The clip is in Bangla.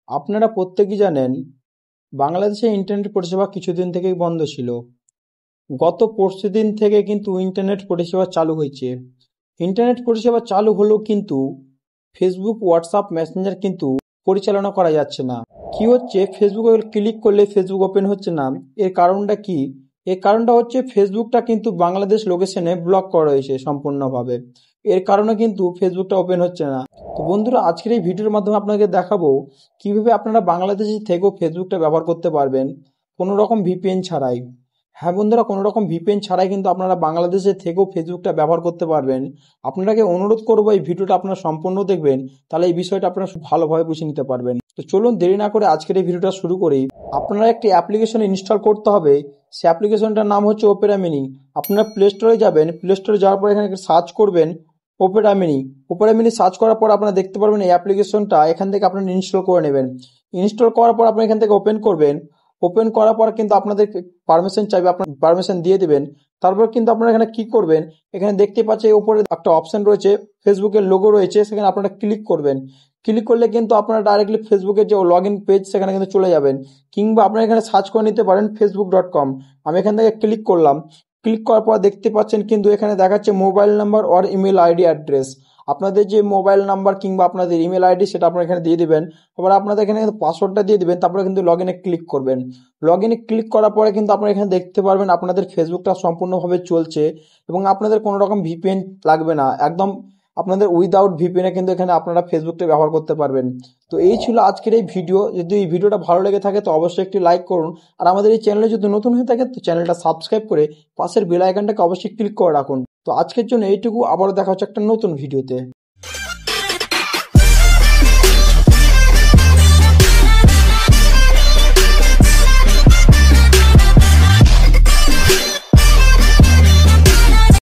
আপনারা প্রত্যেকেই জানেন বাংলাদেশে ইন্টারনেট পরিষেবা কিছুদিন থেকেই বন্ধ ছিল। গত পরশুদিন থেকে কিন্তু ইন্টারনেট পরিষেবা চালু হয়েছে। ইন্টারনেট পরিষেবা চালু হলেও কিন্তু ফেসবুক, হোয়াটসঅ্যাপ, মেসেঞ্জার কিন্তু পরিচালনা করা যাচ্ছে না। কি হচ্ছে, ফেসবুকে ক্লিক করলে ফেসবুক ওপেন হচ্ছে না। এর কারণটা কি? এর কারণটা হচ্ছে ফেসবুকটা কিন্তু বাংলাদেশ লোকেশনে ব্লক করা রয়েছে সম্পূর্ণভাবে। এর কারণে কিন্তু ফেসবুকটা ওপেন হচ্ছে না। তো বন্ধুরা, আজকের এই ভিডিওর মাধ্যমে আপনাকে দেখাবো কিভাবে আপনারা বাংলাদেশে থেকেও ফেসবুকটা ব্যবহার করতে পারবেন কোনো রকম ভিপিএন ছাড়াই। হ্যাঁ বন্ধুরা, কোনো রকম ভিপিএন ছাড়াই কিন্তু আপনারা বাংলাদেশে থেকেও ফেসবুকটা ব্যবহার করতে পারবেন। আপনাকে অনুরোধ করবো এই ভিডিওটা আপনারা সম্পূর্ণ দেখবেন, তাহলে এই বিষয়টা আপনারা ভালোভাবে বুঝে নিতে পারবেন। তো চলুন দেরি না করে আজকের এই ভিডিওটা শুরু করি। আপনারা একটি অ্যাপ্লিকেশন ইনস্টল করতে হবে। সেই অ্যাপ্লিকেশনটার নাম হচ্ছে ওপেরা মিনি। আপনারা প্লে স্টোরে যাবেন, প্লে স্টোরে যাওয়ার পর এখানে সার্চ করবেন Opera mini. Opera mini search করার পর আপনারা দেখতে পারবেন এই অ্যাপ্লিকেশনটা এখান থেকে আপনারা ইনস্টল করে নেবেন। ইনস্টল করার পর আপনি এখান থেকে ওপেন করবেন। ওপেন করার পর কিন্তু আপনাদের পারমিশন চাইবে, আপনার পারমিশন দিয়ে দিবেন। তারপর কিন্তু আপনারা এখানে কি করবেন, এখানে দেখতে পাচ্ছেন উপরে একটা অপশন রয়েছে, ফেসবুকের লোগো রয়েছে, সেখানে আপনারা ক্লিক করবেন। ক্লিক করলে কিন্তু আপনারা ডাইরেক্টলি ফেসবুকের যে লগ ইন পেজ সেখানে কিন্তু চলে যাবেন। কিংবা আপনারা এখানে সার্চ করে নিতে পারেন facebook.com। আমি এখান থেকে ক্লিক করলাম। ক্লিক করার পর দেখতে পাচ্ছেন কিন্তু এখানে দেখাচ্ছে mobile number or email ID address. আপনাদের যে মোবাইল নাম্বার কিংবা আপনাদের ইমেল আইডি সেটা আপনারা এখানে দিয়ে দিবেন। এবার আপনাদের এখানে পাসওয়ার্ডটা দিয়ে দিবেন, তারপরে কিন্তু লগ ইনে ক্লিক করবেন। লগ ইনে ক্লিক করার পরে কিন্তু আপনারা এখানে দেখতে পারবেন আপনাদের ফেসবুকটা সম্পূর্ণভাবে চলছে এবং আপনাদের কোনো রকম ভিপিএন লাগবে না। একদম আপনাদের উইদাউট ভিপিএনে কিন্তু এখানে আপনারা ফেসবুকটা ব্যবহার করতে পারবেন। তো এই ছিল আজকের এই ভিডিও। যদি এই ভিডিওটা ভালো লেগে থাকে তো অবশ্যই একটি লাইক করুন। আর আমাদের এই চ্যানেলে যদি নতুন হয়ে থাকে তো চ্যানেলটা সাবস্ক্রাইব করে পাশের বেল আইকনটাকে অবশ্যই ক্লিক করে রাখুন। তো আজকের জন্য এইটুকু, আবারও দেখা হচ্ছে একটা নতুন ভিডিওতে।